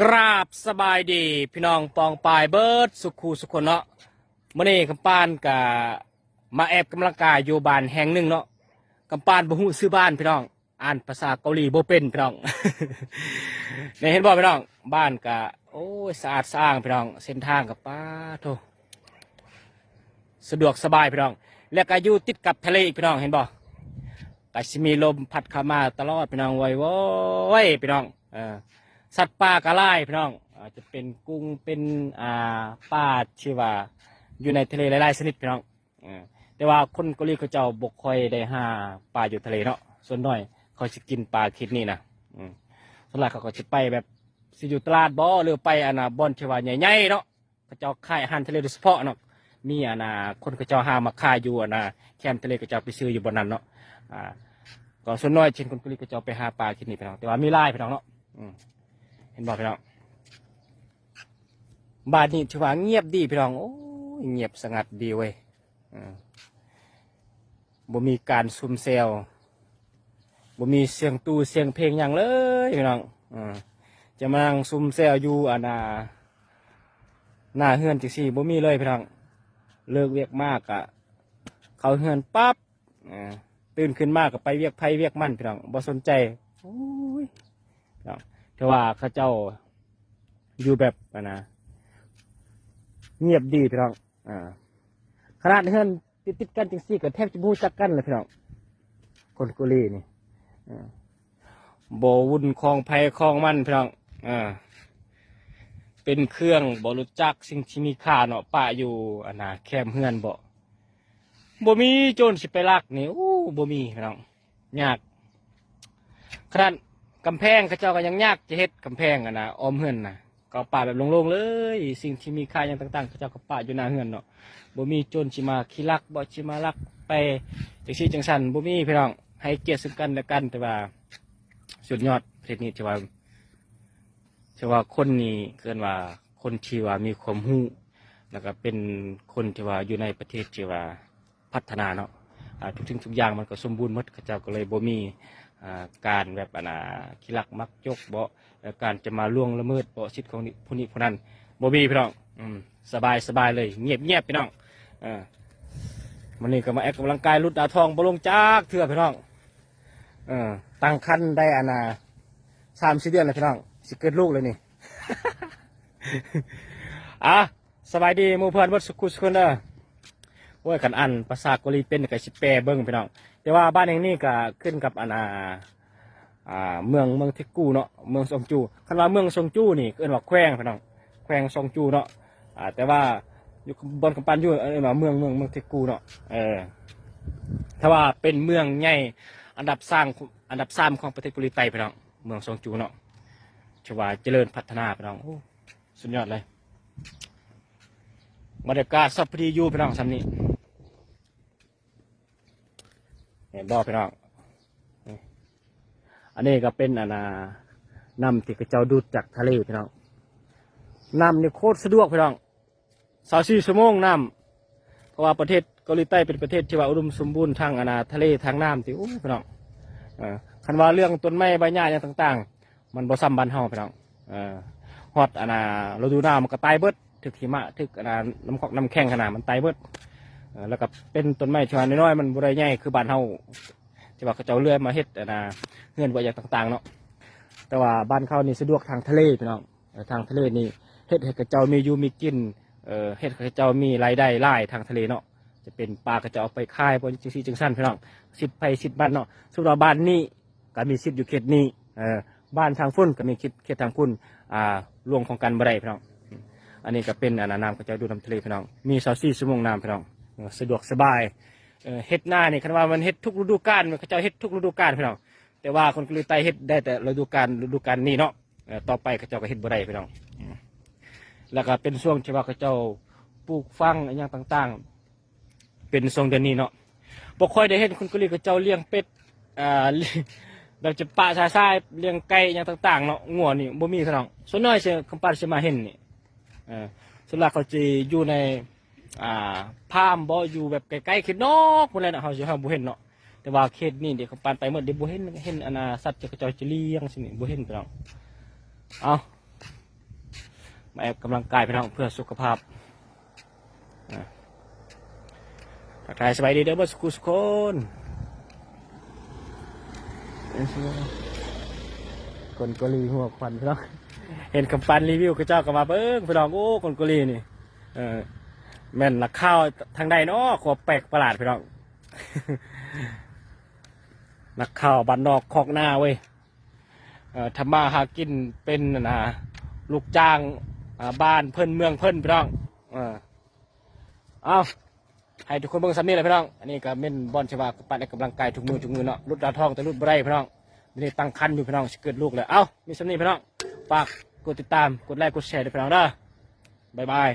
กราบสบายดีพี่น้องปองปายเบิร์ดสุขูสุขคนเนาะมื่อนี้กำปานกับมาแอบกำลังกายอยู่บ้านแห่งหนึ่งเนาะกำปานบ่ฮู้ซื้อบ้านพี่น้องอ่านภาษาเกาหลีบ่เป็นพี่น้อง เนี่ยเห็นบ่พี่น้องบ้านกะโอ้ยสะอาดสะอ้างพี่น้องเส้นทางกับป้าโถสะดวกสบายพี่น้องและก็อยู่ติดกับทะเลอีกพี่น้องเห็นบ่ก็สิมีลมพัดเข้ามาตลอดพี่น้องไว้โว้ยพี่น้องสัตว์ป่ากระไล่พี่น้องจะเป็นกุ้งเป็นปลาชื่อว่าอยู่ในทะเลหลายๆชนิดพี่น้องแต่ว่าคนเกาหลีเขาเจ้าบกคอยได้หาปลาอยู่ทะเลเนาะส่วนน้อยเขาจะกินปลาคิดนี่นะส่วนหลักเขาก็จะไปแบบสิอยู่ตลาดบ่หรือไปบ่อนชื่อว่าใหญ่ๆเนาะเขาเจ้าขายอาหารทะเลโดยเฉพาะเนาะมีคนเขาเจ้าหามาขายอยู่แคมป์ทะเลเขาเจ้าไปซื้ออยู่บนนั้นเนาะก็ส่วนน้อยเช่นคนเกาหลีเขาเจ้าไปหาปลาคิดนี่พี่น้องแต่ว่ามีหลายพี่น้องเนาะเห็นบอกพี่น้องบ้านนี้ถือว่าเงียบดีพี่น้องโอ้ยเงียบสงัดดีเว้ยบ่มีการซุ่มเซลบ่มีเสียงตู้เสียงเพลงอย่างเลยพี่น้องจะมานั่งซุ่มเซลอยู่หน้าเฮือนจังซี่บ่มีเลยพี่น้องเลิกเวียกมากอะเขาเฮือนปั๊บตื่นขึ้นมากก็ไปเวียกไผเวียกมันพี่น้องบ่สนใจโอ้ยพี่น้องแต่ว่าเขาเจ้าอยู่แบบเงียบดีพี่น้องขนาดเฮือนติดกันจังซี่ก็แทบจะบูจักกันเลยพี่น้องคนกุลีนี่บ่วุ่นคลองไผคลองมันพี่น้องเป็นเครื่องบ่รู้จักสิ่งที่มีค่าเนาะป้าอยู่แคมเฮือนบ่มีโจรสิไปลักนี่โอ้บ่มีพี่น้องยากขนาดกำแพงเขาเจ้าก็ยังยากจะเฮ็ดกำแพงอ้อมเฮือนก็ป่าแบบโล่งๆเลยสิ่งที่มีค่าอย่างต่างๆเขาเจ้าก็ป่าอยู่หน้าเฮือนเนาะบ่มีโจรสิมาขี้ลักบ่สิมาลักไปจังซี่จังซั่นบ่มีพี่น้องให้เกียรติซึ่งกันและกันแต่ว่าสุดยอดประเทศนี้ที่ว่าคนนี้เกินว่าคนที่ว่ามีความรู้แล้วก็เป็นคนที่ว่าอยู่ในประเทศที่ว่าพัฒนาเนาะทุกสิ่งทุกอย่างมันก็สมบูรณ์หมดเขาเจ้าก็เลยบ่มีการแบบขี้ลักมักยกบ่การจะมาล่วงละเมิดบ่สิทธิ์ของผู้นี้ผู้นั้นบ่มีพี่น้องสบายเลยเงียบพี่น้องวันนี้ก็มาแออกกำลังกายลุดดาวทองบ่ลงจากเถื่อพี่น้องตั้งคันได้3-4 เดือนแล้วพี่น้องสิเกิดลูกเลยนี่ สบายดีหมู่เพื่อนวัดสุขุสุขคนเด้อโอ้ยกันภาษาเกาหลีเป็นกับสิแปรเบิ้งพี่น้องแต่ว่าบ้านแห่งนี้ก็ขึ้นกับเมืองเทกูเนาะเมืองซงจูคันว่าเมืองซงจูนี่เอิ้นว่าแขวงพี่น้องแขวงซงจูเนาะแต่ว่าอยู่บนกำปั้นอยู่เอิ้นว่าเมืองเทกูเนาะถ้าว่าเป็นเมืองใหญ่อันดับ3ของประเทศเกาหลีใต้พี่น้องเมืองซงจูเนาะถือว่าเจริญพัฒนาพี่น้องโอ้สุดยอดเลยบรรยากาศสัพพดีอยู่พี่น้องซ้ำนี้เห็นบ่พี่น้องอันนี้ก็เป็นน้ำที่กระเจ้าดูดจากทะเลพี่น้องน้ำนี่โคตรสะดวกพี่น้อง24 ชั่วโมงน้ำเพราะว่าประเทศเกาหลีใต้เป็นประเทศที่ว่าอุดมสมบูรณ์ทางทะเลทางน้ำที่โอ้พี่น้องคันว่าเรื่องต้นไม้ใบหญ้าอย่างต่างๆมันบ่ซ้ำบ้านเฮาพี่น้องฮอดฤดูหนาวมันก็ตายเบิดถึกหิมะถึกน้ำแข็งขนาดมันตายเบิดแล้วก็เป็นต้นไม้ชวน้อยๆมันบ่ได้ใหญ่คือบ้านเฮาที่ว่าเขาเจ้าเลื่อยมาเฮ็ดเฮือนบ่อย่างต่างๆเนาะแต่ว่าบ้านเขานี่สะดวกทางทะเลพี่น้องทางทะเลนี่เฮ็ดให้เขาเจ้ามีอยู่มีกินเฮ็ดให้เขาเจ้ามีรายได้หลายทางทะเลเนาะจะเป็นปลาเขาเจ้าเอาไปขายบ่จังซี่จังซั่นพี่น้องสิทธิ์ไผสิทธิ์บ้านเนาะสำหรับบ้านนี้ก็มีสิทธิ์อยู่เขตนี้บ้านทางฟุ้นก็มีเขตทางฟุ้นรวมของกันบ่ได้พี่น้องอันนี้ก็เป็นน้ำเขาเจ้าดูน้ำทะเลพี่น้องมี24 ชั่วโมงน้ำพี่น้องสะดวกสบายเฮ็ดหน้านี่คันว่ามันเฮ็ดทุกฤดูกาลเขาเจ้าเฮ็ดทุกฤดูกาลพี่น้องแต่ว่าคนเกาหลีใต้เฮ็ดได้แต่ฤดูกาลนี้เนาะต่อไปเขาเจ้าก็เฮ็ดบ่ได้พี่น้องแล้วก็เป็นช่วงที่ว่าเขาเจ้าปลูกฟังอย่างต่างๆเป็นช่วงเดือนนี้เนาะบ่ค่อยได้เห็นคนเกาหลีเขาเจ้าเลี้ยงเป็ดแบบจะปะชายเลี้ยงไก่อย่างต่างๆเนาะงัวนี่บ่มีพี่น้องส่วนน้อยสิคำปาสิมาเห็นนี่ส่วนหลักเขาจะอยู่ในพามบ่อยู่แบบใกล้ๆเขตนอกพวกนั้นเขาจะบ่เห็นเนาะแต่ว่าเขตนี่เดี๋ยวเขาปานไปเมื่อเดี๋ยวบ่เห็นสัตว์จะกระจายจะเลี้ยงสินี่บ่เห็นพี่น้องเอา มาออกกำลังกายพี่น้องเพื่อสุขภาพทักทายสบายดีเด้อบ่สุขสุขคนคนกะลีหัวควันพี่น้องเห็นคำปันรีวิวก็เจ้าก็มาเบิ้งพี่น้องโอ้คนกะลีนี่แม่นหลักข้าวทางใดเนาะขอแปลกประหลาดพี่น้องหลักข้าวบ้านนอกคอกหน้าเว้ยทำมาหากินเป็นลูกจ้างบ้านเพิ่นเมืองเพิ่นพี่น้องเอาให้ทุกคนเบิ่งซ้ำนี่เลยพี่น้องอันนี้ก็เม่นบอลชวาปั่นในกำลังกายทุกมือเนาะรุดดาวทองแต่รุดบ่ได้พี่น้องนี่ตั้งคันอยู่พี่น้องเกิดลูกเลยเอ้ามีซ้ำนี่พี่น้องฝากกดติดตามกดไลค์กดแชร์ด้วยพี่น้องเด้อบ๊ายบาย